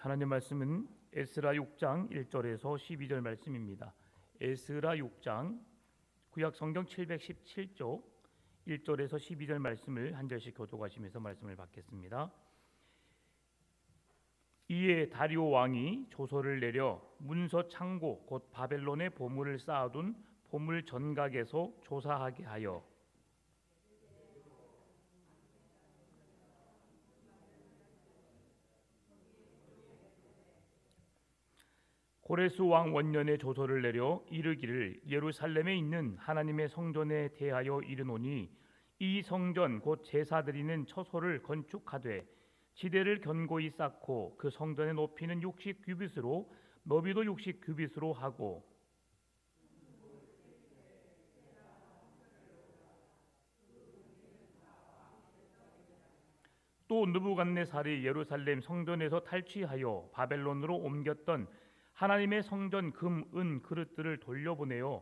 하나님 말씀은 에스라 6장 1절에서 12절 말씀입니다. 에스라 6장 구약 성경 717쪽 1절에서 12절 말씀을 한 절씩 교독하시면서 말씀을 받겠습니다. 이에 다리오 왕이 조서를 내려 문서 창고 곧 바벨론에 보물을 쌓아둔 보물 전각에서 조사하게 하여 고레스 왕 원년에 조서를 내려 이르기를 예루살렘에 있는 하나님의 성전에 대하여 이르노니 이 성전 곧 제사 드리는 처소를 건축하되 지대를 견고히 쌓고 그 성전의 높이는 60규빗으로 너비도 60규빗으로 하고 또 느부갓네살이 예루살렘 성전에서 탈취하여 바벨론으로 옮겼던 하나님의 성전 금, 은 그릇들을 돌려보내어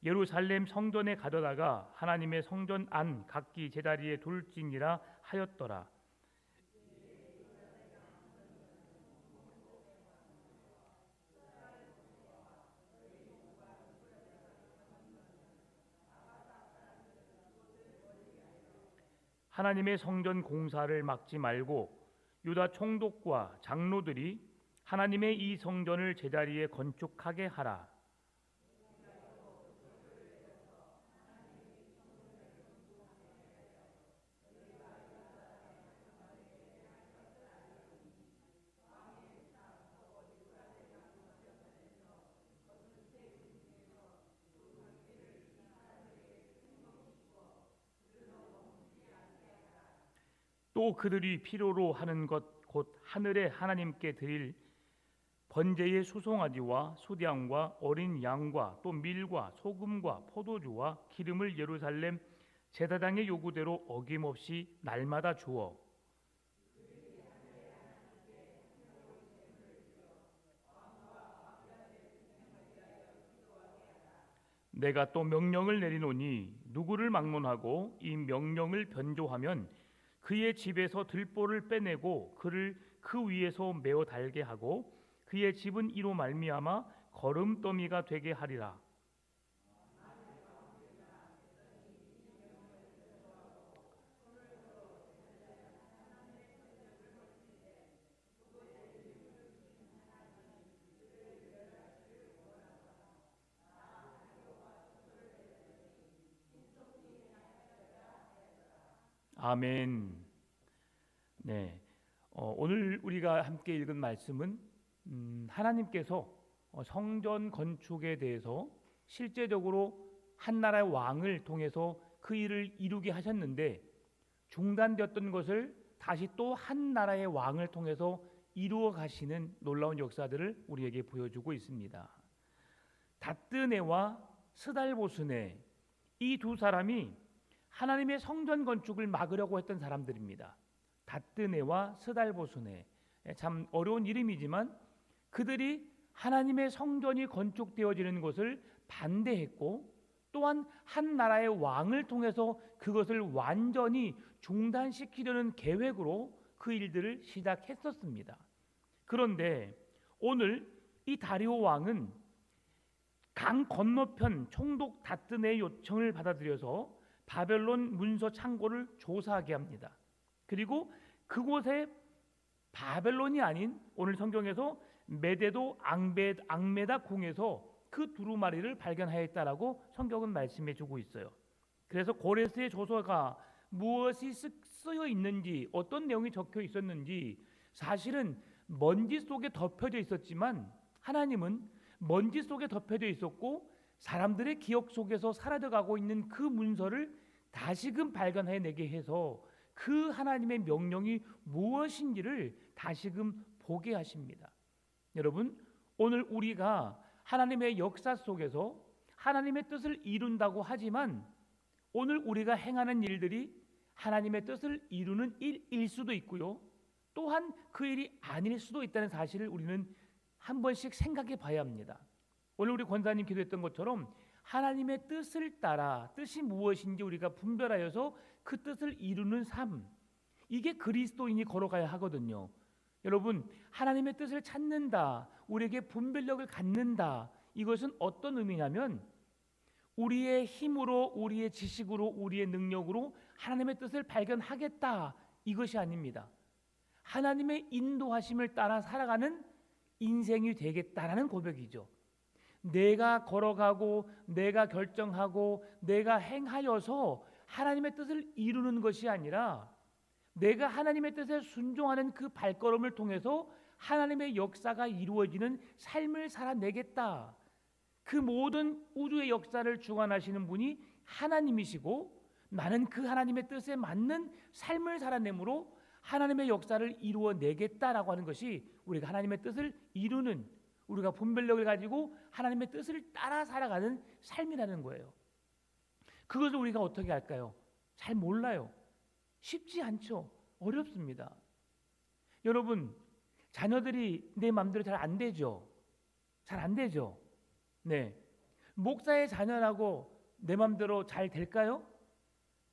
예루살렘 성전에 가져다가 하나님의 성전 안 각기 제자리에 둘지니라 하였더라. 하나님의 성전 공사를 막지 말고 유다 총독과 장로들이 하나님의 이 성전을 제자리에 건축하게 하라. 또 그들이 필요로 하는 것 곧 하늘의 하나님께 드릴 번제의 수송아지와 수량과 어린 양과 또 밀과 소금과 포도주와 기름을 예루살렘 제사장의 요구대로 어김없이 날마다 주어 내가 또 명령을 내리노니 누구를 막론하고 이 명령을 변조하면 그의 집에서 들보를 빼내고 그를 그 위에서 메어 달게 하고 그의 집은 이로 말미암아 거름더미가 되게 하리라. 아멘. 네, 오늘 우리가 함께 읽은 말씀은 하나님께서 성전 건축에 대해서 실제적으로 한 나라의 왕을 통해서 그 일을 이루게 하셨는데 중단되었던 것을 다시 또 한 나라의 왕을 통해서 이루어 가시는 놀라운 역사들을 우리에게 보여주고 있습니다. 다뜨네와 스달보스네 이 두 사람이 하나님의 성전 건축을 막으려고 했던 사람들입니다. 다뜨네와 스달보스네, 참 어려운 이름이지만 그들이 하나님의 성전이 건축되어지는 것을 반대했고 또한 한 나라의 왕을 통해서 그것을 완전히 중단시키려는 계획으로 그 일들을 시작했었습니다. 그런데 오늘 이 다리오 왕은 강 건너편 총독 다뜨네의 요청을 받아들여서 바벨론 문서 창고를 조사하게 합니다. 그리고 그곳에 바벨론이 아닌 오늘 성경에서 메데도 앙메다 궁에서 그 두루마리를 발견하였다라고 성경은 말씀해 주고 있어요. 그래서 고레스의 조서가 무엇이 쓰여 있는지 어떤 내용이 적혀 있었는지 사실은 먼지 속에 덮여져 있었지만 하나님은 먼지 속에 덮여져 있었고 사람들의 기억 속에서 사라져가고 있는 그 문서를 다시금 발견해내게 해서 그 하나님의 명령이 무엇인지를 다시금 보게 하십니다. 여러분, 오늘 우리가 하나님의 역사 속에서 하나님의 뜻을 이룬다고 하지만 오늘 우리가 행하는 일들이 하나님의 뜻을 이루는 일일 수도 있고요. 또한 그 일이 아닐 수도 있다는 사실을 우리는 한 번씩 생각해 봐야 합니다. 오늘 우리 권사님 기도했던 것처럼 하나님의 뜻을 따라 뜻이 무엇인지 우리가 분별하여서 그 뜻을 이루는 삶, 이게 그리스도인이 걸어가야 하거든요. 여러분, 하나님의 뜻을 찾는다, 우리에게 분별력을 갖는다, 이것은 어떤 의미냐면 우리의 힘으로, 우리의 지식으로, 우리의 능력으로 하나님의 뜻을 발견하겠다, 이것이 아닙니다. 하나님의 인도하심을 따라 살아가는 인생이 되겠다라는 고백이죠. 내가 걸어가고 내가 결정하고 내가 행하여서 하나님의 뜻을 이루는 것이 아니라 내가 하나님의 뜻에 순종하는 그 발걸음을 통해서 하나님의 역사가 이루어지는 삶을 살아내겠다. 그 모든 우주의 역사를 주관하시는 분이 하나님이시고 나는 그 하나님의 뜻에 맞는 삶을 살아내므로 하나님의 역사를 이루어내겠다라고 하는 것이 우리가 하나님의 뜻을 이루는, 우리가 분별력을 가지고 하나님의 뜻을 따라 살아가는 삶이라는 거예요. 그것을 우리가 어떻게 할까요? 잘 몰라요. 쉽지 않죠. 어렵습니다. 여러분, 자녀들이 내 마음대로 잘 안 되죠. 잘 안 되죠. 네, 목사의 자녀라고 내 마음대로 잘 될까요?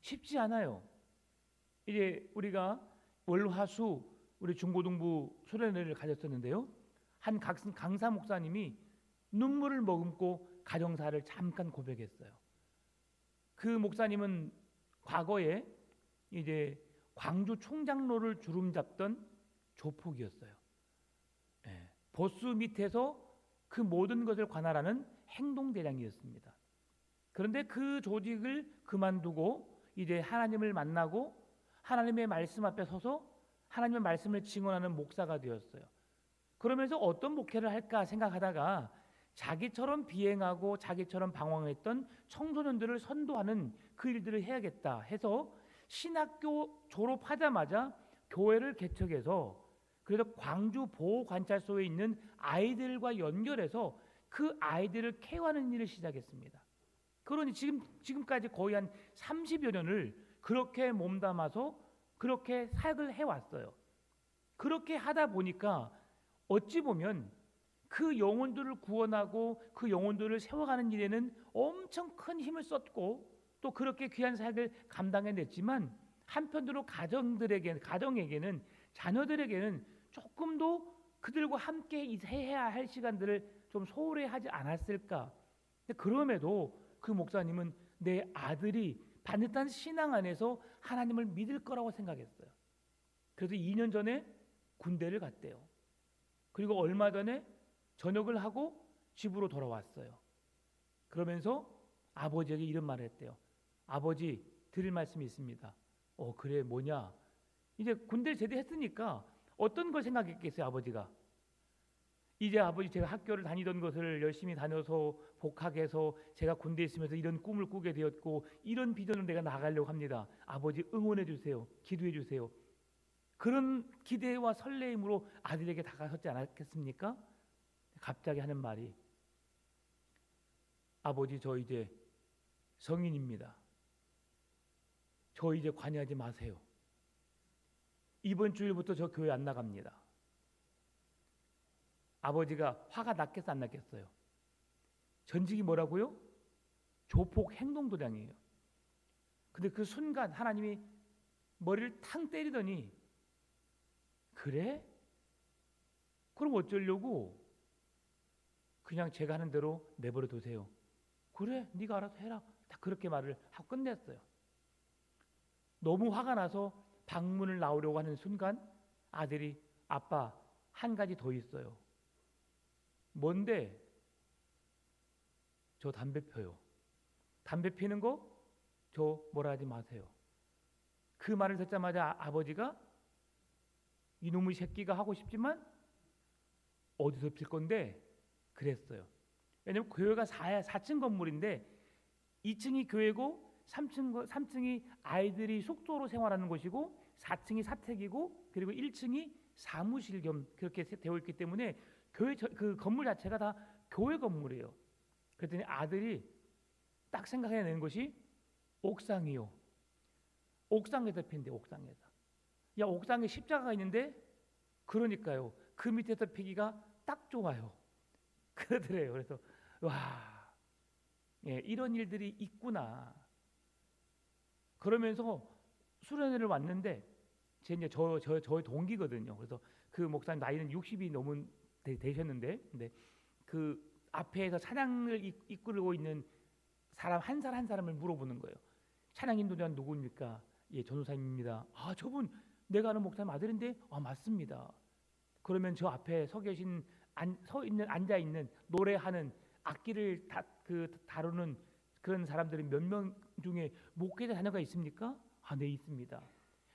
쉽지 않아요. 이제 우리가 월화수 우리 중고등부 수련회를 가졌었는데요. 한 강사 목사님이 눈물을 머금고 가정사를 잠깐 고백했어요. 그 목사님은 과거에 이제 광주 총장로를 주름잡던 조폭이었어요. 예, 보스 밑에서 그 모든 것을 관할하는 행동대장이었습니다. 그런데 그 조직을 그만두고 이제 하나님을 만나고 하나님의 말씀 앞에 서서 하나님의 말씀을 증언하는 목사가 되었어요. 그러면서 어떤 목회를 할까 생각하다가 자기처럼 비행하고 자기처럼 방황했던 청소년들을 선도하는 그 일들을 해야겠다 해서 신학교 졸업하자마자 교회를 개척해서 그래서 광주 보호관찰소에 있는 아이들과 연결해서 그 아이들을 케어하는 일을 시작했습니다. 그러니 지금까지 거의 한 30여 년을 그렇게 몸담아서 그렇게 사역을 해왔어요. 그렇게 하다 보니까 어찌 보면 그 영혼들을 구원하고 그 영혼들을 세워가는 일에는 엄청 큰 힘을 썼고 또 그렇게 귀한 사역을 감당해냈지만 한편으로 가정에게는 자녀들에게는 조금도 그들과 함께 해야 할 시간들을 좀 소홀히 하지 않았을까. 그럼에도 그 목사님은 내 아들이 반듯한 신앙 안에서 하나님을 믿을 거라고 생각했어요. 그래서 2년 전에 군대를 갔대요. 그리고 얼마 전에 전역을 하고 집으로 돌아왔어요. 그러면서 아버지에게 이런 말을 했대요. 아버지, 드릴 말씀이 있습니다. 그래, 뭐냐? 이제 군대를 제대했으니까 어떤 걸 생각했겠어요, 아버지가? 이제 아버지, 제가 학교를 다니던 것을 열심히 다녀서 복학해서 제가 군대에 있으면서 이런 꿈을 꾸게 되었고 이런 비전을 내가 나가려고 합니다. 아버지, 응원해 주세요. 기도해 주세요. 그런 기대와 설레임으로 아들에게 다가섰지 않았겠습니까? 갑자기 하는 말이, 아버지, 저 이제 성인입니다. 저 이제 관여하지 마세요. 이번 주일부터 저 교회 안 나갑니다. 아버지가 화가 났겠어 안 났겠어요? 전직이 뭐라고요? 조폭 행동도장이에요. 근데 그 순간 하나님이 머리를 탕 때리더니, 그래? 그럼 어쩌려고? 그냥 제가 하는 대로 내버려 두세요. 그래, 네가 알아서 해라. 다 그렇게 말을 하고 끝냈어요. 너무 화가 나서 방문을 나오려고 하는 순간 아들이, 아빠, 한 가지 더 있어요. 뭔데? 저 담배 펴요. 담배 피는 거 저 뭐라 하지 마세요. 그 말을 듣자마자 아버지가, 이놈의 새끼가 하고 싶지만 어디서 필 건데? 그랬어요. 왜냐하면 교회가 4층 건물인데 2층이 교회고 3층이 아이들이 숙소로 생활하는 곳이고 4층이 사택이고 그리고 1층이 사무실 겸 그렇게 되어 있기 때문에 교회 그 건물 자체가 다 교회 건물이에요. 그랬더니 아들이 딱 생각해내는 것이 옥상이요. 옥상에서 핀대. 옥상에서. 야, 옥상에 십자가가 있는데, 그러니까요. 그 밑에서 피기가 딱 좋아요. 그러더래요. 그래서 와, 예, 이런 일들이 있구나. 그러면서 수련회를 왔는데 제 이제 저의 동기거든요. 그래서 그 목사님 나이는 60이 넘은 되셨는데, 근데 그 앞에서 찬양을 이끌고 있는 사람 한 사람을 물어보는 거예요. 찬양 인도자는 누구입니까? 예, 전도사님입니다. 아, 저분 내가 아는 목사님 아들인데, 아, 맞습니다. 그러면 저 앞에 앉아 있는 노래하는 악기를 다루는 그런 사람들은 몇 명 중에 목회자 자녀가 있습니까? 아, 네, 있습니다.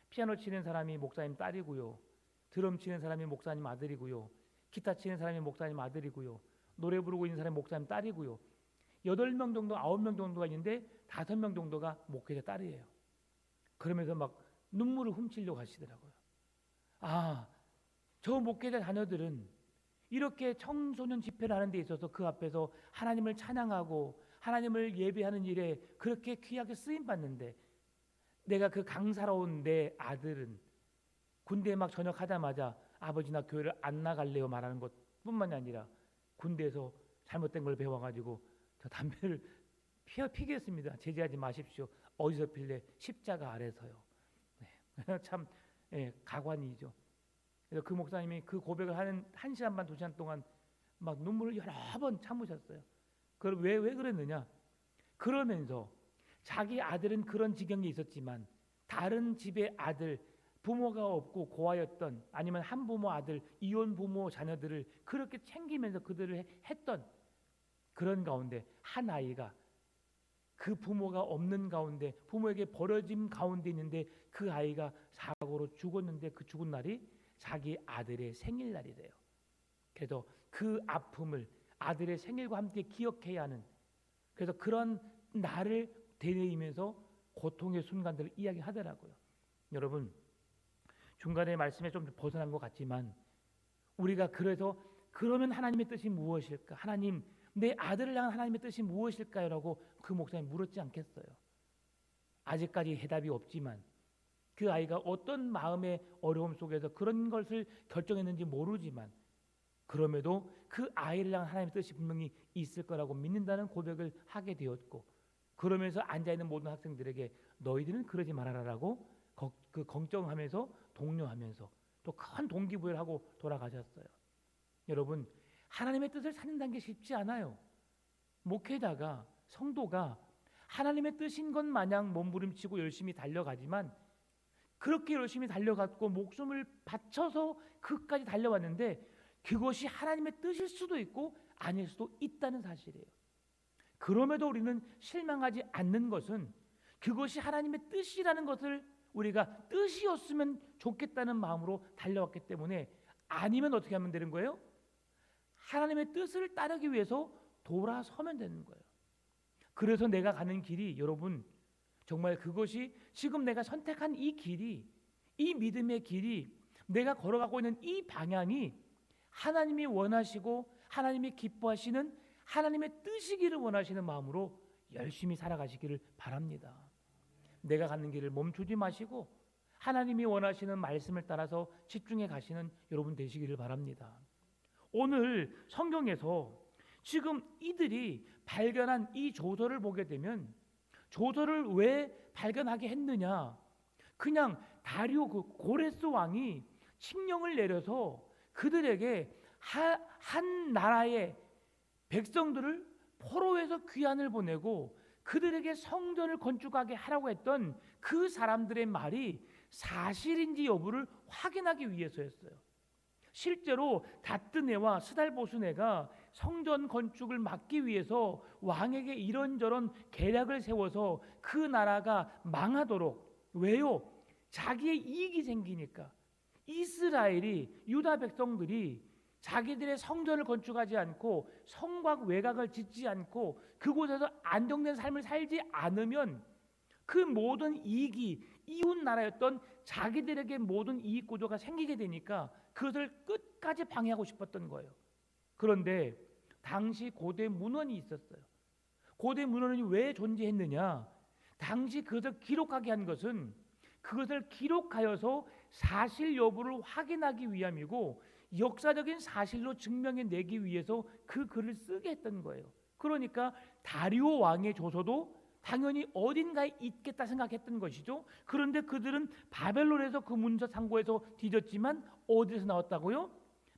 피아노 치는 사람이 목사님 딸이고요. 드럼 치는 사람이 목사님 아들이고요. 기타 치는 사람이 목사님 아들이고요. 노래 부르고 있는 사람이 목사님 딸이고요. 8명 정도, 9명 정도가 있는데 5명 정도가 목회자 딸이에요. 그러면서 막 눈물을 훔치려고 하시더라고요. 아, 저 목회자 자녀들은 이렇게 청소년 집회를 하는 데 있어서 그 앞에서 하나님을 찬양하고 하나님을 예배하는 일에 그렇게 귀하게 쓰임 받는데, 내가 그 강사로운 내 아들은 군대에 막 전역하자마자 아버지 나 교회를 안 나갈래요 말하는 것뿐만이 아니라 군대에서 잘못된 걸 배워가지고 저 담배를 피겠습니다. 제지하지 마십시오. 어디서 필래? 십자가 아래서요. 네. 참 가관이죠. 그래서 그 목사님이 그 고백을 하는 1시간 반 2시간 동안 막 눈물을 여러 번 참으셨어요. 그걸 왜 그랬느냐? 그러면서 자기 아들은 그런 지경에 있었지만 다른 집의 아들, 부모가 없고 고아였던, 아니면 한부모 아들, 이혼 부모 자녀들을 그렇게 챙기면서 그들을 했던 그런 가운데 한 아이가 그 부모가 없는 가운데 부모에게 버려짐 가운데 있는데 그 아이가 사고로 죽었는데 그 죽은 날이 자기 아들의 생일날이래요. 그래서 그 아픔을 아들의 생일과 함께 기억해야 하는, 그래서 그런 날을 되뇌이면서 고통의 순간들을 이야기하더라고요. 여러분, 중간에 말씀에 좀 벗어난 것 같지만 우리가 그래서 그러면 하나님의 뜻이 무엇일까? 하나님, 내 아들을 향한 하나님의 뜻이 무엇일까요? 라고 그 목사님이 물었지 않겠어요? 아직까지 해답이 없지만 그 아이가 어떤 마음의 어려움 속에서 그런 것을 결정했는지 모르지만 그럼에도 그 아이를 향한 하나님의 뜻이 분명히 있을 거라고 믿는다는 고백을 하게 되었고, 그러면서 앉아있는 모든 학생들에게 너희들은 그러지 말아라라고 걱정하면서 독려하면서 또 큰 동기부여를 하고 돌아가셨어요. 여러분, 하나님의 뜻을 찾는다는 게 쉽지 않아요. 목회자가, 성도가 하나님의 뜻인 것 마냥 몸부림치고 열심히 달려가지만, 그렇게 열심히 달려갔고 목숨을 바쳐서 그까지 달려왔는데 그것이 하나님의 뜻일 수도 있고 아닐 수도 있다는 사실이에요. 그럼에도 우리는 실망하지 않는 것은 그것이 하나님의 뜻이라는 것을 우리가 뜻이었으면 좋겠다는 마음으로 달려왔기 때문에, 아니면 어떻게 하면 되는 거예요? 하나님의 뜻을 따르기 위해서 돌아서면 되는 거예요. 그래서 내가 가는 길이, 여러분, 정말 그것이 지금 내가 선택한 이 길이, 이 믿음의 길이, 내가 걸어가고 있는 이 방향이 하나님이 원하시고 하나님이 기뻐하시는 하나님의 뜻이기를 원하시는 마음으로 열심히 살아가시기를 바랍니다. 내가 가는 길을 멈추지 마시고 하나님이 원하시는 말씀을 따라서 집중해 가시는 여러분 되시기를 바랍니다. 오늘 성경에서 지금 이들이 발견한 이 조서를 보게 되면, 조서를 왜 발견하게 했느냐? 그냥 다리오 그 고레스 왕이 칙령을 내려서 그들에게 한 나라의 백성들을 포로에서 귀환을 보내고 그들에게 성전을 건축하게 하라고 했던 그 사람들의 말이 사실인지 여부를 확인하기 위해서였어요. 실제로 다뜨네와 스달보스네가 성전 건축을 막기 위해서 왕에게 이런저런 계략을 세워서 그 나라가 망하도록, 왜요? 자기의 이익이 생기니까. 이스라엘이, 유다 백성들이 자기들의 성전을 건축하지 않고 성곽 외곽을 짓지 않고 그곳에서 안정된 삶을 살지 않으면 그 모든 이익이 이웃 나라였던 자기들에게 모든 이익 구조가 생기게 되니까 그것을 끝까지 방해하고 싶었던 거예요. 그런데 당시 고대 문헌이 있었어요. 고대 문헌이 왜 존재했느냐? 당시 그것을 기록하게 한 것은 그것을 기록하여서 사실 여부를 확인하기 위함이고 역사적인 사실로 증명해내기 위해서 그 글을 쓰게 했던 거예요. 그러니까 다리오 왕의 조서도 당연히 어딘가에 있겠다 생각했던 것이죠. 그런데 그들은 바벨론에서 그 문서 창고에서 뒤졌지만 어디서 나왔다고요?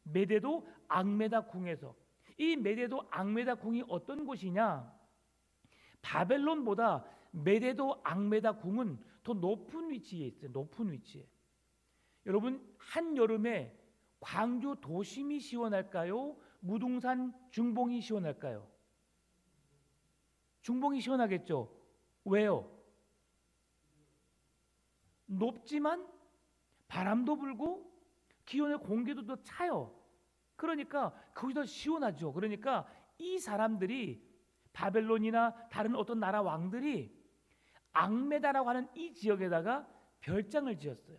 메데도 앙메다 궁에서. 이 메데도 앙메다 궁이 어떤 곳이냐? 바벨론보다 메데도 앙메다 궁은 더 높은 위치에 있어요. 높은 위치에. 여러분, 한여름에 광주 도심이 시원할까요? 무등산 중봉이 시원할까요? 중봉이 시원하겠죠. 왜요? 높지만 바람도 불고 기온의 공기도 더 차요. 그러니까 거기서 시원하죠. 그러니까 이 사람들이 바벨론이나 다른 어떤 나라 왕들이 앙메다라고 하는 이 지역에다가 별장을 지었어요.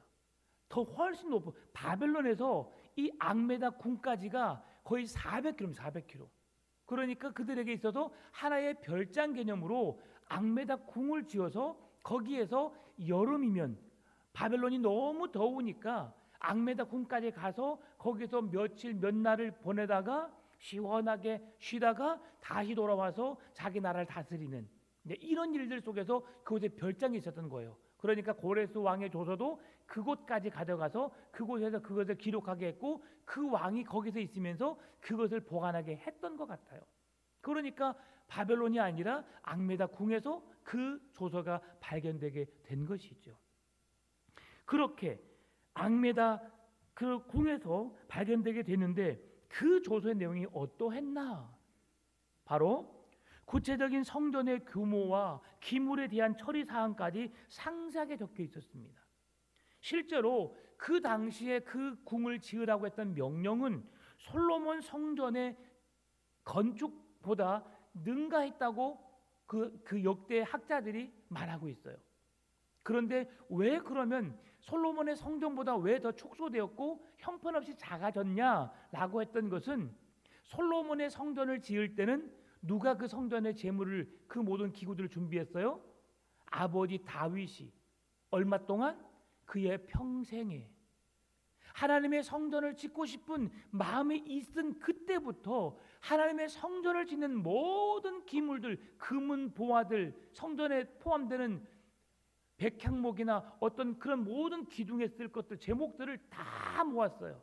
더 훨씬 높은 바벨론에서 이 앙메다 궁까지가 거의 400km, 400km. 그러니까 그들에게 있어서 하나의 별장 개념으로 앙메다 궁을 지어서 거기에서 여름이면 바벨론이 너무 더우니까 앙메다 궁까지 가서 거기서 며칠 몇 날을 보내다가 시원하게 쉬다가 다시 돌아와서 자기 나라를 다스리는 이런 일들 속에서 그곳에 별장이 있었던 거예요. 그러니까 고레스 왕의 조서도 그곳까지 가져가서 그곳에서 그것을 기록하게 했고 그 왕이 거기서 있으면서 그것을 보관하게 했던 것 같아요. 그러니까 바벨론이 아니라 앙메다 궁에서 그 조서가 발견되게 된 것이죠. 그렇게 앙메다 그 궁에서 발견되게 되는데 그 조서의 내용이 어떠했나? 바로 구체적인 성전의 규모와 기물에 대한 처리 사항까지 상세하게 적혀 있었습니다. 실제로 그 당시에 그 궁을 지으라고 했던 명령은 솔로몬 성전의 건축보다 능가했다고 그 역대 학자들이 말하고 있어요. 그런데 왜 그러면 솔로몬의 성전보다 왜 더 축소되었고 형편없이 작아졌냐라고 했던 것은 솔로몬의 성전을 지을 때는 누가 그 성전의 재물을 그 모든 기구들을 준비했어요? 아버지 다윗이 얼마 동안? 그의 평생에 하나님의 성전을 짓고 싶은 마음이 있은 그때부터 하나님의 성전을 짓는 모든 기물들, 금은 보화들, 성전에 포함되는 백향목이나 어떤 그런 모든 기둥에 쓸 것들, 제목들을 다 모았어요.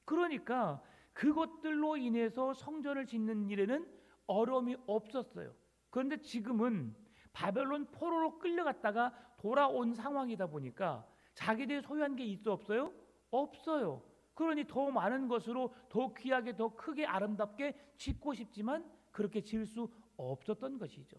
그러니까 그것들로 인해서 성전을 짓는 일에는 어려움이 없었어요. 그런데 지금은 바벨론 포로로 끌려갔다가 돌아온 상황이다 보니까 자기들이 소유한 게 있어 없어요? 없어요. 그러니 더 많은 것으로 더 귀하게 더 크게 아름답게 짓고 싶지만 그렇게 지을 수 없었던 것이죠.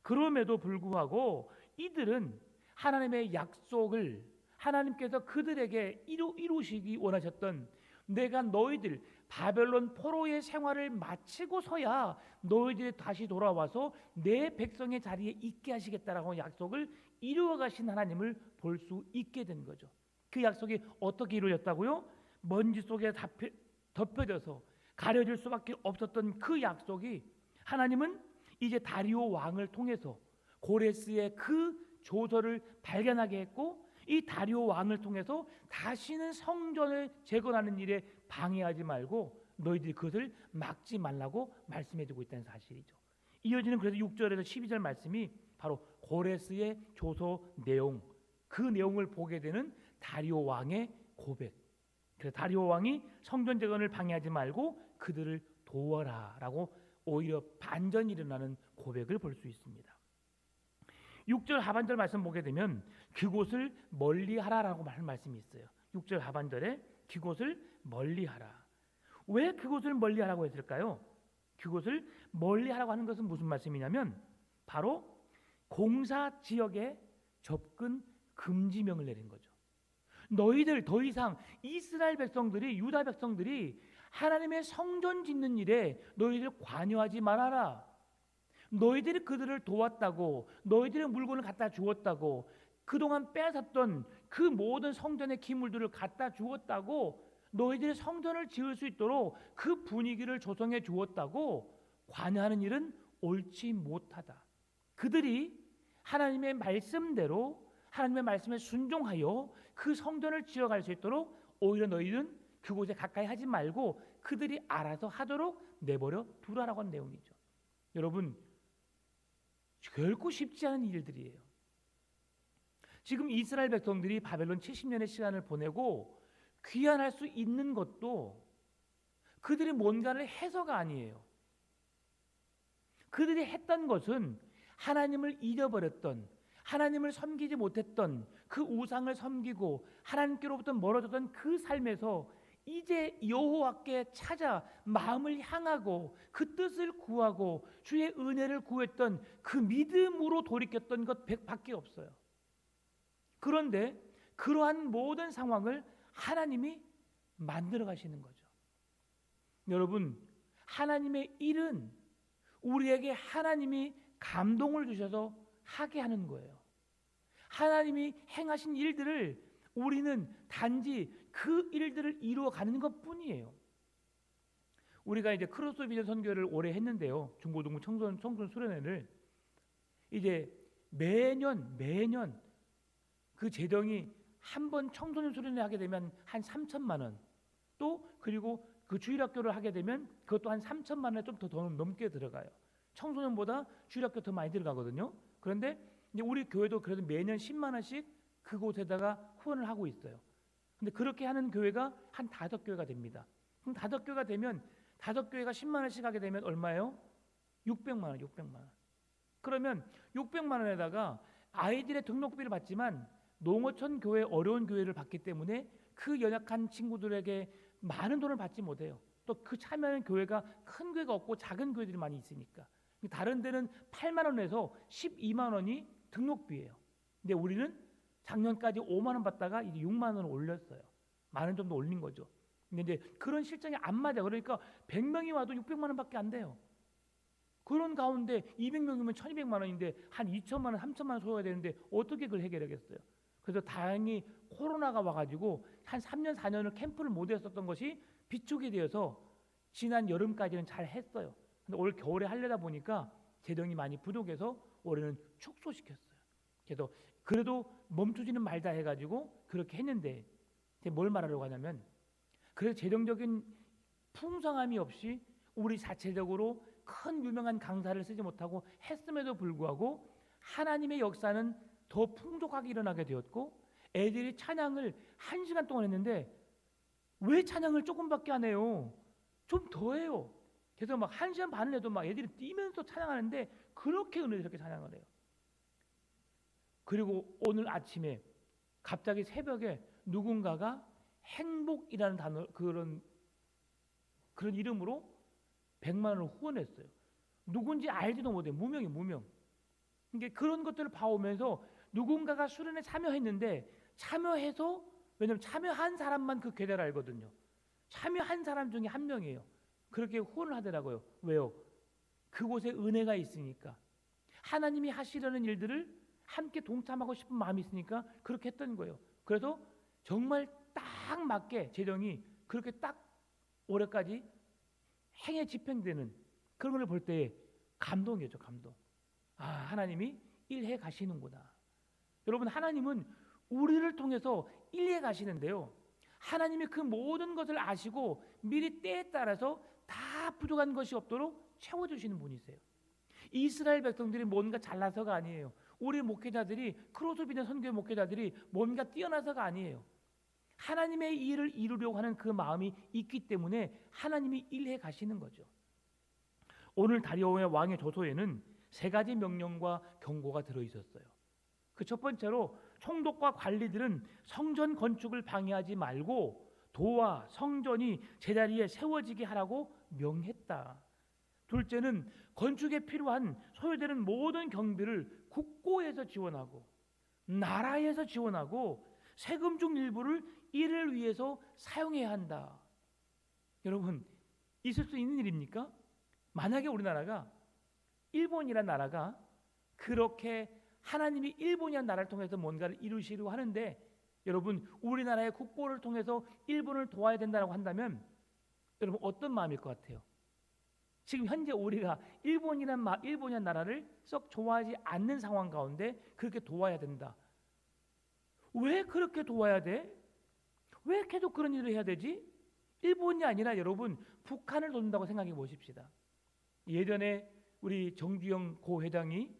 그럼에도 불구하고 이들은 하나님의 약속을 하나님께서 그들에게 이루시기 원하셨던 내가 너희들 바벨론 포로의 생활을 마치고서야 너희들이 다시 돌아와서 내 백성의 자리에 있게 하시겠다라고 약속을 이루어 가신 하나님을 볼 수 있게 된 거죠. 그 약속이 어떻게 이루어졌다고요? 먼지 속에 덮여져서 가려질 수밖에 없었던 그 약속이 하나님은 이제 다리오 왕을 통해서 고레스의 그 조서를 발견하게 했고 이 다리오 왕을 통해서 다시는 성전을 재건하는 일에 방해하지 말고 너희들이 그것을 막지 말라고 말씀해주고 있다는 사실이죠. 이어지는 그래서 6절에서 12절 말씀이 바로 고레스의 조서 내용, 그 내용을 보게 되는 다리오 왕의 고백. 그래서 다리오 왕이 성전 재건을 방해하지 말고 그들을 도와라라고 오히려 반전이 일어나는 고백을 볼 수 있습니다. 6절 하반절 말씀 보게 되면 그곳을 멀리하라라고 하는 말씀이 있어요. 6절 하반절에 그곳을 멀리하라. 왜 그곳을 멀리하라고 했을까요? 그곳을 멀리하라고 하는 것은 무슨 말씀이냐면 바로 공사 지역에 접근 금지명을 내린 거죠. 너희들 더 이상 이스라엘 백성들이 유다 백성들이 하나님의 성전 짓는 일에 너희들 관여하지 말아라. 너희들이 그들을 도왔다고 너희들의 물건을 갖다 주었다고 그동안 빼앗았던 그 모든 성전의 기물들을 갖다 주었다고 너희들이 성전을 지을 수 있도록 그 분위기를 조성해 주었다고 관여하는 일은 옳지 못하다. 그들이 하나님의 말씀대로 하나님의 말씀에 순종하여 그 성전을 지어갈 수 있도록 오히려 너희는 그곳에 가까이 하지 말고 그들이 알아서 하도록 내버려 두라라고 하는 내용이죠. 여러분 결코 쉽지 않은 일들이에요. 지금 이스라엘 백성들이 바벨론 70년의 시간을 보내고 귀환할 수 있는 것도 그들이 뭔가를 해서가 아니에요. 그들이 했던 것은 하나님을 잊어버렸던, 하나님을 섬기지 못했던, 그 우상을 섬기고 하나님께로부터 멀어졌던 그 삶에서 이제 여호와께 찾아 마음을 향하고 그 뜻을 구하고 주의 은혜를 구했던 그 믿음으로 돌이켰던 것 밖에 없어요. 그런데 그러한 모든 상황을 하나님이 만들어 가시는 거죠. 여러분, 하나님의 일은 우리에게 하나님이 감동을 주셔서 하게 하는 거예요. 하나님이 행하신 일들을 우리는 단지 그 일들을 이루어가는 것뿐이에요. 우리가 이제 크로스 비전 선교를 오래 했는데요. 중고등부 청소년 수련회를 이제 매년 그 재정이 한 번 청소년 수련회 하게 되면 한 3천만 원, 또 그리고 그 주일학교를 하게 되면 그것도 한 3천만 원에 좀 더 넘게 들어가요. 청소년보다 주일학교 더 많이 들어가거든요. 그런데 이제 우리 교회도 그래도 매년 10만 원씩 그곳에다가 후원을 하고 있어요. 근데 그렇게 하는 교회가 한 5교회가 됩니다. 그럼 5교회가 되면 5교회가 10만 원씩 하게 되면 얼마예요? 600만 원, 600만 원. 그러면 600만 원에다가 아이들의 등록비를 받지만 농어촌 교회, 어려운 교회를 받기 때문에 그 연약한 친구들에게 많은 돈을 받지 못해요. 또 그 참여하는 교회가 큰 교회가 없고 작은 교회들이 많이 있으니까. 다른 데는 8만 원에서 12만 원이 등록비예요. 근데 우리는 작년까지 5만 원 받다가 이제 6만 원을 올렸어요. 만 원 정도 올린 거죠. 근데 이제 그런 실정이 안 맞아. 그러니까 100명이 와도 600만 원밖에 안 돼요. 그런 가운데 200명이면 1200만 원인데 한 2천만 원, 3천만 원 소요해야 되는데 어떻게 그걸 해결하겠어요? 그래서 다행히 코로나가 와가지고 한 3년, 4년을 캠프를 못 했었던 것이 비축이 되어서 지난 여름까지는 잘 했어요. 근데 올 겨울에 하려다 보니까 재정이 많이 부족해서 올해는 축소시켰어요. 그래서 그래도 멈추지는 말자 해가지고 그렇게 했는데 뭘 말하려고 하냐면, 그래서 재정적인 풍성함이 없이 우리 자체적으로 큰 유명한 강사를 쓰지 못하고 했음에도 불구하고 하나님의 역사는 더 풍족하게 일어나게 되었고, 애들이 찬양을 1시간 동안 했는데 왜 찬양을 조금밖에 안 해요? 좀 더 해요. 그래서 막 1시간 반을 해도 막 애들이 뛰면서 찬양하는데 그렇게 은혜스럽게 찬양을 해요. 그리고 오늘 아침에 갑자기 새벽에 누군가가 행복이라는 단어, 그런 이름으로 100만 원을 후원했어요. 누군지 알지도 못해. 무명. 그러니까 그런 것들을 봐오면서 누군가가 수련에 참여했는데, 참여해서, 왜냐면 참여한 사람만 그 계좌를 알거든요. 참여한 사람 중에 한 명이에요. 그렇게 후원을 하더라고요. 왜요? 그곳에 은혜가 있으니까. 하나님이 하시려는 일들을 함께 동참하고 싶은 마음이 있으니까 그렇게 했던 거예요. 그래서 정말 딱 맞게 재정이 그렇게 딱 올해까지 행해 집행되는 그런 걸 볼 때 감동이었죠. 감동. 아, 하나님이 일해 가시는구나. 여러분, 하나님은 우리를 통해서 일해 가시는데요, 하나님이 그 모든 것을 아시고 미리 때에 따라서 다 부족한 것이 없도록 채워주시는 분이세요. 이스라엘 백성들이 뭔가 잘나서가 아니에요. 우리 목회자들이, 크로스 비전 선교회 목회자들이 뭔가 뛰어나서가 아니에요. 하나님의 일을 이루려고 하는 그 마음이 있기 때문에 하나님이 일해 가시는 거죠. 오늘 다리오의 왕의 조서에는 3가지 명령과 경고가 들어있었어요. 그 첫 번째로, 총독과 관리들은 성전 건축을 방해하지 말고 도와 성전이 제자리에 세워지게 하라고 명했다. 둘째는, 건축에 필요한 소요되는 모든 경비를 국고에서 지원하고 나라에서 지원하고 세금 중 일부를 이를 위해서 사용해야 한다. 여러분, 있을 수 있는 일입니까? 만약에 우리나라가, 일본이라는 나라가 그렇게 하나님이 일본이라는 나라를 통해서 뭔가를 이루시려고 하는데, 여러분, 우리나라의 국보를 통해서 일본을 도와야 된다고 한다면 여러분 어떤 마음일 것 같아요? 지금 현재 우리가 일본이라는 나라를 썩 좋아하지 않는 상황 가운데 그렇게 도와야 된다. 왜 그렇게 도와야 돼? 왜 계속 그런 일을 해야 되지? 일본이 아니라 여러분 북한을 돕는다고 생각해 보십시다. 예전에 우리 정주영 고 회장이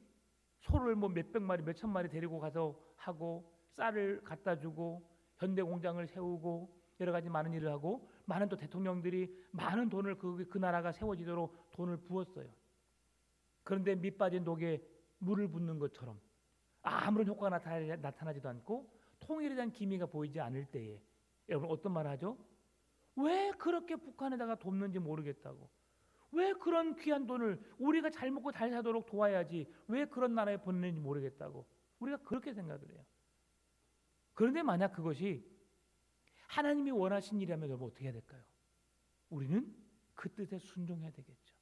소를 뭐 몇백 마리, 몇천 마리 데리고 가서 하고 쌀을 갖다 주고 현대 공장을 세우고 여러 가지 많은 일을 하고 많은 또 대통령들이 많은 돈을 그 나라가 세워지도록 돈을 부었어요. 그런데 밑 빠진 독에 물을 붓는 것처럼 아무런 효과가 나타나지도 않고 통일에 대한 기미가 보이지 않을 때에 여러분 어떤 말을 하죠? 왜 그렇게 북한에다가 돕는지 모르겠다고. 왜 그런 귀한 돈을 우리가 잘 먹고 잘 사도록 도와야지 왜 그런 나라에 보내는지 모르겠다고. 우리가 그렇게 생각을 해요. 그런데 만약 그것이 하나님이 원하신 일이라면 여러분 어떻게 해야 될까요? 우리는 그 뜻에 순종해야 되겠죠.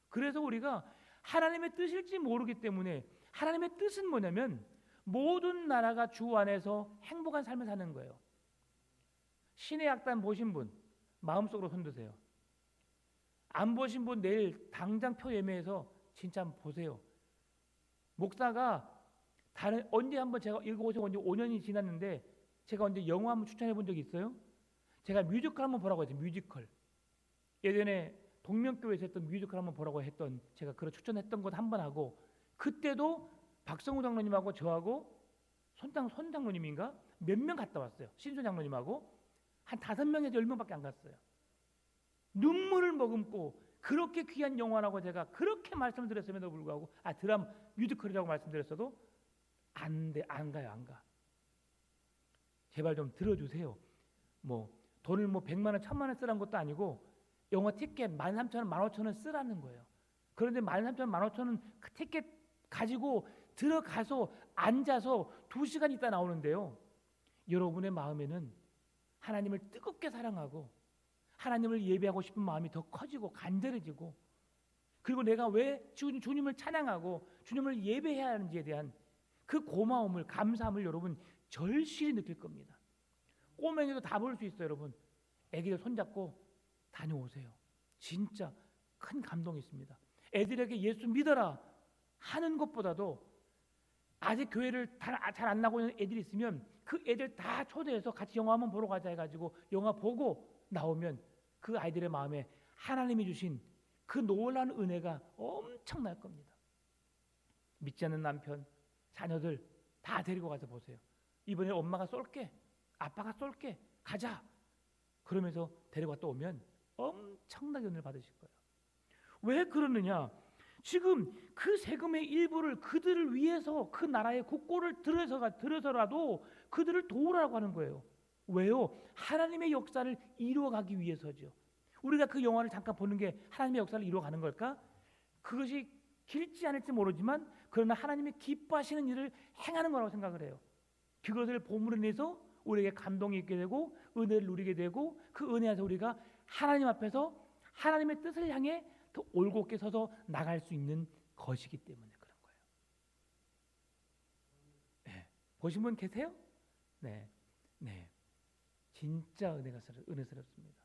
그래서 우리가 하나님의 뜻일지 모르기 때문에 하나님의 뜻은 뭐냐면 모든 나라가 주 안에서 행복한 삶을 사는 거예요. 신의 약단 보신 분 마음속으로 손드세요. 안 보신 분 내일 당장 표 예매해서 진짜 한번 보세요. 목사가 언제 한번 제가 읽어보신 언제 5년이 지났는데 제가 언제 영화 한번 추천해 본 적이 있어요? 제가 뮤지컬 한번 보라고 했어요. 뮤지컬. 예전에 동명교회에서 했던 뮤지컬 한번 보라고 했던 제가 그런 추천했던 것 한 번 하고 그때도 박성우 장로님하고 저하고 손 장로님인가 몇 명 갔다 왔어요. 신수 장로님하고 한 5명에서 10명밖에 안 갔어요. 눈물을 머금고 그렇게 귀한 영화라고 제가 그렇게 말씀을 드렸음에도 불구하고 드라마 뮤지컬이라고 말씀드렸어도 안 가요. 안 가. 제발 좀 들어주세요. 뭐 돈을 뭐 100만 원, 1000만 원 쓰라는 것도 아니고 영화 티켓 13,000원, 15,000원 쓰라는 거예요. 그런데 13,000원, 15,000원 그 티켓 가지고 들어가서 앉아서 2시간 있다 나오는데요. 여러분의 마음에는 하나님을 뜨겁게 사랑하고 하나님을 예배하고 싶은 마음이 더 커지고 간절해지고 그리고 내가 왜 주님을 찬양하고 주님을 예배해야 하는지에 대한 그 고마움을 감사함을 여러분 절실히 느낄 겁니다. 꼬맹이도 다 볼 수 있어요. 여러분 애기들 손잡고 다녀오세요. 진짜 큰 감동이 있습니다. 애들에게 예수 믿어라 하는 것보다도 아직 교회를 잘 안 나고 있는 애들이 있으면 그 애들 다 초대해서 같이 영화 한번 보러 가자 해가지고 영화 보고 나오면 그 아이들의 마음에 하나님이 주신 그 놀라운 은혜가 엄청날 겁니다. 믿지 않는 남편, 자녀들 다 데리고 가서 보세요. 이번에 엄마가 쏠게, 아빠가 쏠게, 가자. 그러면서 데려갔다 오면 엄청나게 은혜를 받으실 거예요. 왜 그러느냐? 지금 그 세금의 일부를 그들을 위해서 그 나라의 국고를 들여서라도 그들을 도우라고 하는 거예요. 왜요? 하나님의 역사를 이루어가기 위해서죠. 우리가 그 영화를 잠깐 보는 게 하나님의 역사를 이루어가는 걸까? 그것이 길지 않을지 모르지만 그러나 하나님이 기뻐하시는 일을 행하는 거라고 생각을 해요. 그것을 봄으로 인해서 우리에게 감동이 있게 되고 은혜를 누리게 되고 그 은혜 안에서 우리가 하나님 앞에서 하나님의 뜻을 향해 더 올곧게 서서 나갈 수 있는 것이기 때문에 그런 거예요. 네. 보신 분 계세요? 네. 진짜 은혜스럽습니다.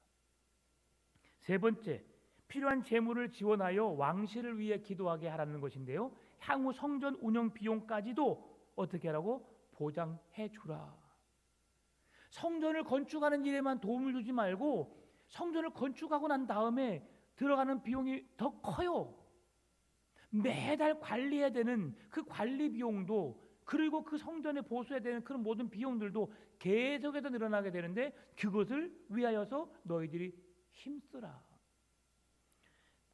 세 번째, 필요한 재물을 지원하여 왕실을 위해 기도하게 하라는 것인데요. 향후 성전 운영 비용까지도 어떻게 하라고? 보장해 주라. 성전을 건축하는 일에만 도움을 주지 말고 성전을 건축하고 난 다음에 들어가는 비용이 더 커요. 매달 관리해야 되는 그 관리 비용도 그리고 그 성전에 보수해야 되는 그런 모든 비용들도 계속해서 늘어나게 되는데 그것을 위하여서 너희들이 힘쓰라.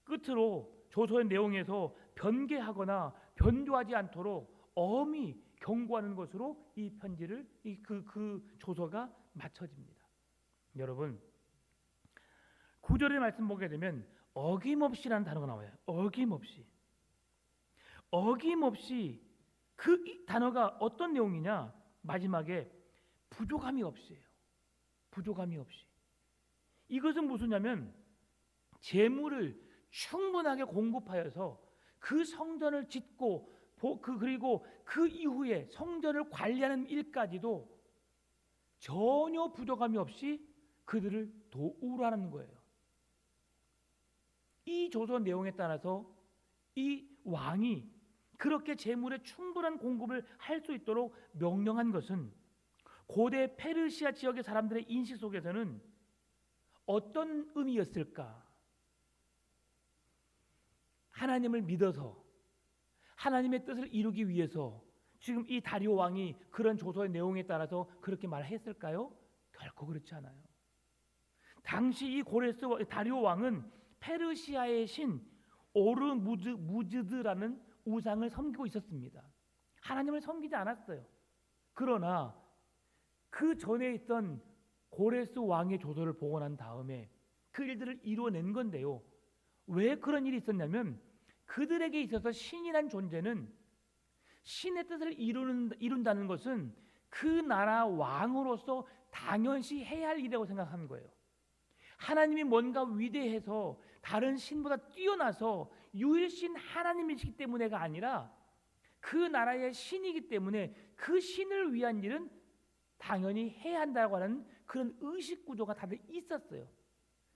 끝으로 조서의 내용에서 변개하거나 변조하지 않도록 엄히 경고하는 것으로 이 편지를 그 조서가 마쳐집니다. 여러분 9절의 말씀 보게 되면 어김없이라는 단어가 나와요. 어김없이 그 단어가 어떤 내용이냐? 마지막에 부족함이 없이예요. 부족함이 없이. 이것은 무엇이냐면 재물을 충분하게 공급하여서 그 성전을 짓고 그리고 그 이후에 성전을 관리하는 일까지도 전혀 부족함이 없이 그들을 도우라는 거예요. 이 조서 내용에 따라서 이 왕이 그렇게 재물의 충분한 공급을 할 수 있도록 명령한 것은 고대 페르시아 지역의 사람들의 인식 속에서는 어떤 의미였을까? 하나님을 믿어서 하나님의 뜻을 이루기 위해서 지금 이 다리오 왕이 그런 조서의 내용에 따라서 그렇게 말했을까요? 결코 그렇지 않아요. 당시 이 다리오 왕은 페르시아의 신 오르무즈드라는 우상을 섬기고 있었습니다. 하나님을 섬기지 않았어요. 그러나 그 전에 있던 고레스 왕의 조서를 보고 난 다음에 그 일들을 이루어낸 건데요. 왜 그런 일이 있었냐면 그들에게 있어서 신이란 존재는 신의 뜻을 이룬다는 것은 그 나라 왕으로서 당연시 해야 할 일이라고 생각하는 거예요. 하나님이 뭔가 위대해서 다른 신보다 뛰어나서 유일신 하나님이시기 때문에가 아니라 그 나라의 신이기 때문에 그 신을 위한 일은 당연히 해야 한다고 하는 그런 의식 구조가 다들 있었어요.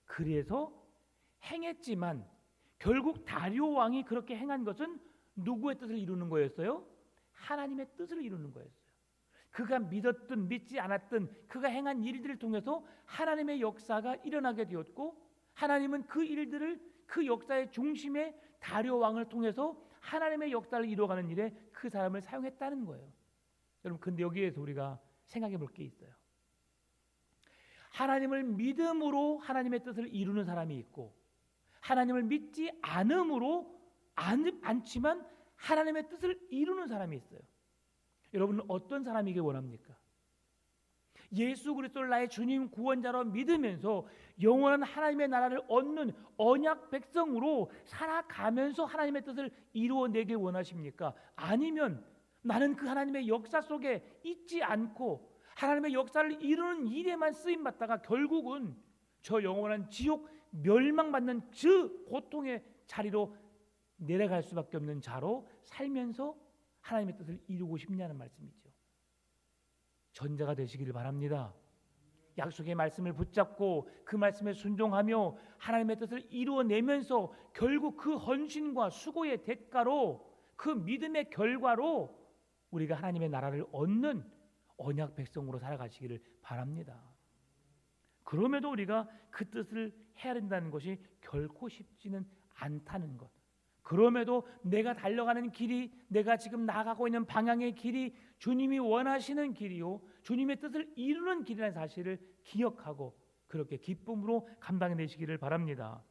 그래서 행했지만 결국 다리오 왕이 그렇게 행한 것은 누구의 뜻을 이루는 거였어요? 하나님의 뜻을 이루는 거였어요. 그가 믿었든 믿지 않았든 그가 행한 일들을 통해서 하나님의 역사가 일어나게 되었고, 하나님은 그 일들을 그 역사의 중심에 다리오 왕을 통해서 하나님의 역사를 이루어가는 일에 그 사람을 사용했다는 거예요. 여러분, 근데 여기에서 우리가 생각해 볼 게 있어요. 하나님을 믿음으로 하나님의 뜻을 이루는 사람이 있고, 하나님을 믿지 않지만 하나님의 뜻을 이루는 사람이 있어요. 여러분은 어떤 사람이길 원합니까? 예수 그리스도를 나의 주님 구원자로 믿으면서 영원한 하나님의 나라를 얻는 언약 백성으로 살아가면서 하나님의 뜻을 이루어내길 원하십니까? 아니면 나는 그 하나님의 역사 속에 있지 않고 하나님의 역사를 이루는 일에만 쓰임받다가 결국은 저 영원한 지옥 멸망받는 그 고통의 자리로 내려갈 수밖에 없는 자로 살면서 하나님의 뜻을 이루고 싶냐는 말씀이죠. 전자가 되시기를 바랍니다. 약속의 말씀을 붙잡고 그 말씀에 순종하며 하나님의 뜻을 이루어내면서 결국 그 헌신과 수고의 대가로, 그 믿음의 결과로 우리가 하나님의 나라를 얻는 언약 백성으로 살아가시기를 바랍니다. 그럼에도 우리가 그 뜻을 해야 된다는 것이 결코 쉽지는 않다는 것, 그럼에도 내가 달려가는 길이, 내가 지금 나아가고 있는 방향의 길이 주님이 원하시는 길이요 주님의 뜻을 이루는 길이라는 사실을 기억하고 그렇게 기쁨으로 감당해내시기를 바랍니다.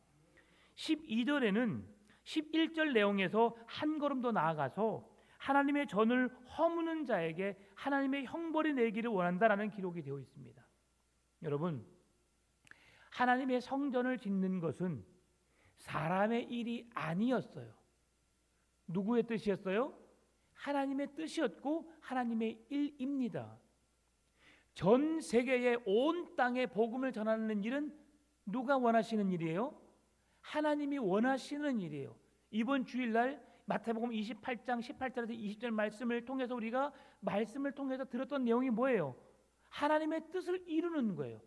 12절에는 11절 내용에서 한 걸음 더 나아가서 하나님의 전을 허무는 자에게 하나님의 형벌이 내리기를 원한다라는 기록이 되어 있습니다. 여러분, 하나님의 성전을 짓는 것은 사람의 일이 아니었어요. 누구의 뜻이었어요? 하나님의 뜻이었고 하나님의 일입니다. 전 세계의 온 땅에 복음을 전하는 일은 누가 원하시는 일이에요? 하나님이 원하시는 일이에요. 이번 주일날 마태복음 28장 18절에서 20절 말씀을 통해서 우리가 말씀을 통해서 들었던 내용이 뭐예요? 하나님의 뜻을 이루는 거예요.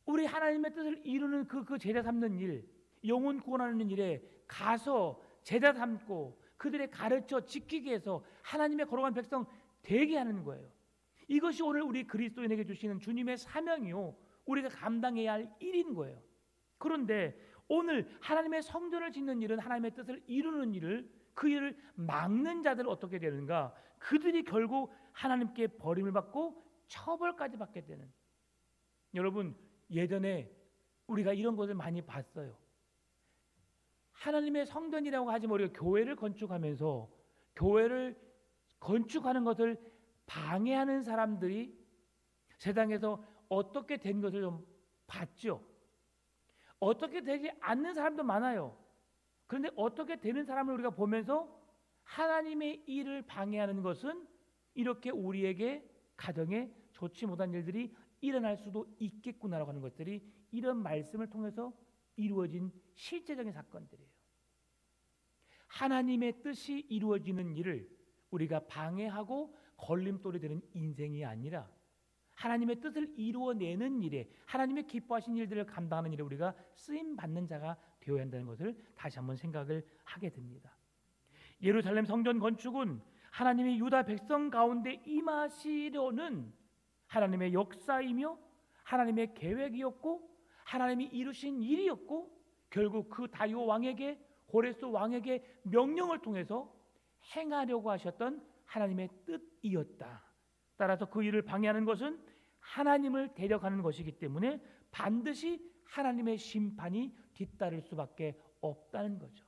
우리 하나님의 뜻을 이루는 그 제자 삼는 일, 영혼 구원하는 일에 가서 제자 삼고 그들의 가르쳐 지키게 해서 하나님의 거룩한 백성 되게 하는 거예요. 이것이 오늘 우리 그리스도인에게 주시는 주님의 사명이요 우리가 감당해야 할 일인 거예요. 그런데 오늘 하나님의 성전을 짓는 일은 하나님의 뜻을 이루는 일을, 그 일을 막는 자들은 어떻게 되는가? 그들이 결국 하나님께 버림을 받고 처벌까지 받게 되는. 여러분, 예전에 우리가 이런 것을 많이 봤어요. 하나님의 성전이라고 하지 우리가 교회를 건축하면서 교회를 건축하는 것을 방해하는 사람들이 세상에서 어떻게 된 것을 좀 봤죠. 어떻게 되지 않는 사람도 많아요. 그런데 어떻게 되는 사람을 우리가 보면서 하나님의 일을 방해하는 것은 이렇게 우리에게 가정에 좋지 못한 일들이 일어날 수도 있겠구나라고 하는 것들이 이런 말씀을 통해서 이루어진 실제적인 사건들이에요. 하나님의 뜻이 이루어지는 일을 우리가 방해하고 걸림돌이 되는 인생이 아니라 하나님의 뜻을 이루어내는 일에, 하나님의 기뻐하신 일들을 감당하는 일에 우리가 쓰임받는 자가 되어야 한다는 것을 다시 한번 생각을 하게 됩니다. 예루살렘 성전 건축은 하나님이 유다 백성 가운데 임하시려는 하나님의 역사이며 하나님의 계획이었고 하나님이 이루신 일이었고, 결국 그 다리오 왕에게, 고레스 왕에게 명령을 통해서 행하려고 하셨던 하나님의 뜻이었다. 따라서 그 일을 방해하는 것은 하나님을 대적하는 것이기 때문에 반드시 하나님의 심판이 뒤따를 수밖에 없다는 거죠.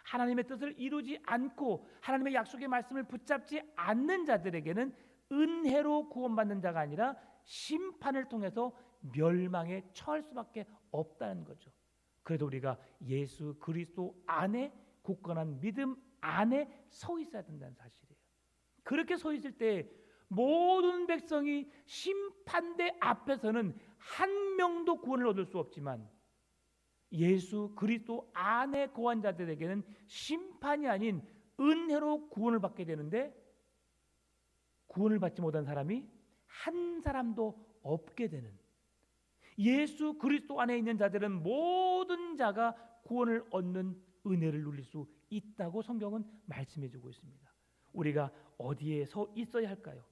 하나님의 뜻을 이루지 않고 하나님의 약속의 말씀을 붙잡지 않는 자들에게는 은혜로 구원받는 자가 아니라 심판을 통해서 멸망에 처할 수밖에 없다는 거죠. 그래도 우리가 예수 그리스도 안에 굳건한 믿음 안에 서 있어야 된다는 사실이에요. 그렇게 서 있을 때 모든 백성이 심판대 앞에서는 한 명도 구원을 얻을 수 없지만 예수 그리스도 안에 거한 자들에게는 심판이 아닌 은혜로 구원을 받게 되는데, 구원을 받지 못한 사람이 한 사람도 없게 되는, 예수 그리스도 안에 있는 자들은 모든 자가 구원을 얻는 은혜를 누릴 수 있다고 성경은 말씀해 주고 있습니다. 우리가 어디에 서 있어야 할까요?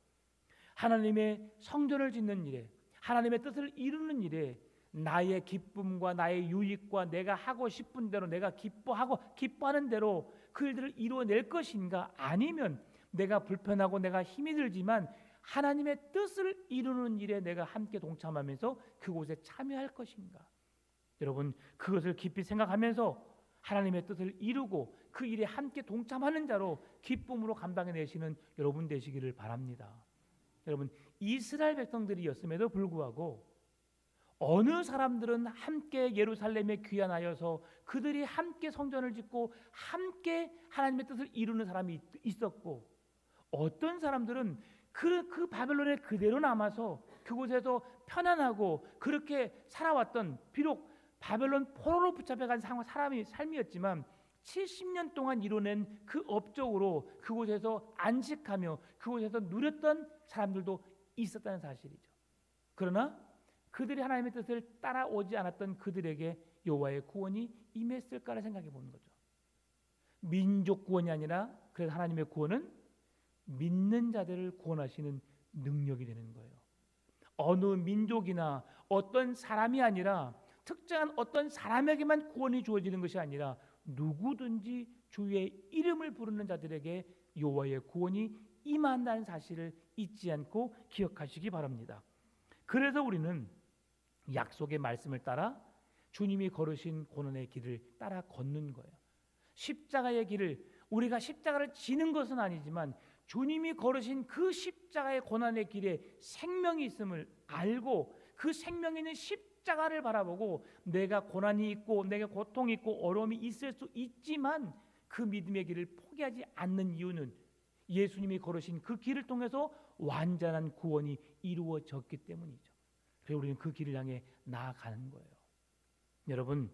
하나님의 성전을 짓는 일에, 하나님의 뜻을 이루는 일에 나의 기쁨과 나의 유익과 내가 하고 싶은 대로, 내가 기뻐하는 대로 그 일들을 이루어낼 것인가, 아니면 내가 불편하고 내가 힘이 들지만 하나님의 뜻을 이루는 일에 내가 함께 동참하면서 그곳에 참여할 것인가. 여러분, 그것을 깊이 생각하면서 하나님의 뜻을 이루고 그 일에 함께 동참하는 자로 기쁨으로 감당해내시는 여러분 되시기를 바랍니다. 여러분, 이스라엘 백성들이었음에도 불구하고 어느 사람들은 함께 예루살렘에 귀환하여서 그들이 함께 성전을 짓고 함께 하나님의 뜻을 이루는 사람이 있었고, 어떤 사람들은 그 바벨론에 그대로 남아서 그곳에서 편안하고 그렇게 살아왔던, 비록 바벨론 포로로 붙잡혀간 삶이었지만 70년 동안 이뤄낸 그 업적으로 그곳에서 안식하며 그곳에서 누렸던 사람들도 있었다는 사실이죠. 그러나 그들이 하나님의 뜻을 따라오지 않았던 그들에게 여호와의 구원이 임했을까를 생각해 보는 거죠. 민족 구원이 아니라 그래서 하나님의 구원은 믿는 자들을 구원하시는 능력이 되는 거예요. 어느 민족이나 어떤 사람이 아니라 특정한 어떤 사람에게만 구원이 주어지는 것이 아니라 누구든지 주의 이름을 부르는 자들에게 여호와의 구원이 임한다는 사실을 잊지 않고 기억하시기 바랍니다. 그래서 우리는 약속의 말씀을 따라 주님이 걸으신 고난의 길을 따라 걷는 거예요. 십자가의 길을, 우리가 십자가를 지는 것은 아니지만 주님이 걸으신 그 십자가의 고난의 길에 생명이 있음을 알고 그 생명이 있는 십자가를 바라보고 내가 고난이 있고 내가 고통이 있고 어려움이 있을 수 있지만 그 믿음의 길을 포기하지 않는 이유는 예수님이 걸으신 그 길을 통해서 완전한 구원이 이루어졌기 때문이죠. 그래서 우리는 그 길을 향해 나아가는 거예요. 여러분,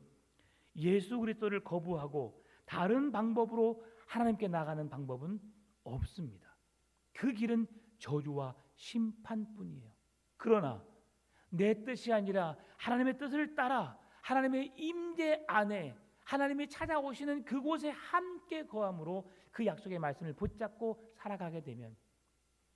예수 그리스도를 거부하고 다른 방법으로 하나님께 나가는 방법은 없습니다. 그 길은 저주와 심판뿐이에요. 그러나 내 뜻이 아니라 하나님의 뜻을 따라 하나님의 임재 안에 하나님이 찾아오시는 그곳에 함께 거함으로 그 약속의 말씀을 붙잡고 살아가게 되면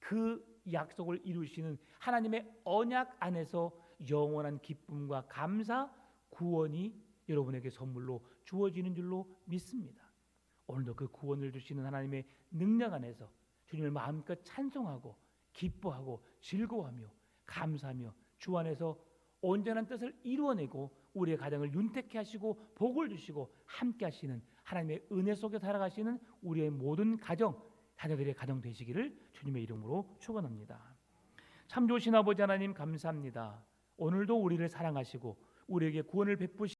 그 약속을 이루시는 하나님의 언약 안에서 영원한 기쁨과 감사, 구원이 여러분에게 선물로 주어지는 줄로 믿습니다. 오늘도 그 구원을 주시는 하나님의 능력 안에서 주님을 마음껏 찬송하고 기뻐하고 즐거워하며 감사하며 주 안에서 온전한 뜻을 이루어내고 우리의 가정을 윤택케 하시고 복을 주시고 함께 하시는 하나님의 은혜 속에 살아가시는 우리의 모든 가정, 자녀들의 가정 되시기를 주님의 이름으로 축원합니다. 참 좋으신 아버지 하나님, 감사합니다. 오늘도 우리를 사랑하시고 우리에게 구원을 베푸시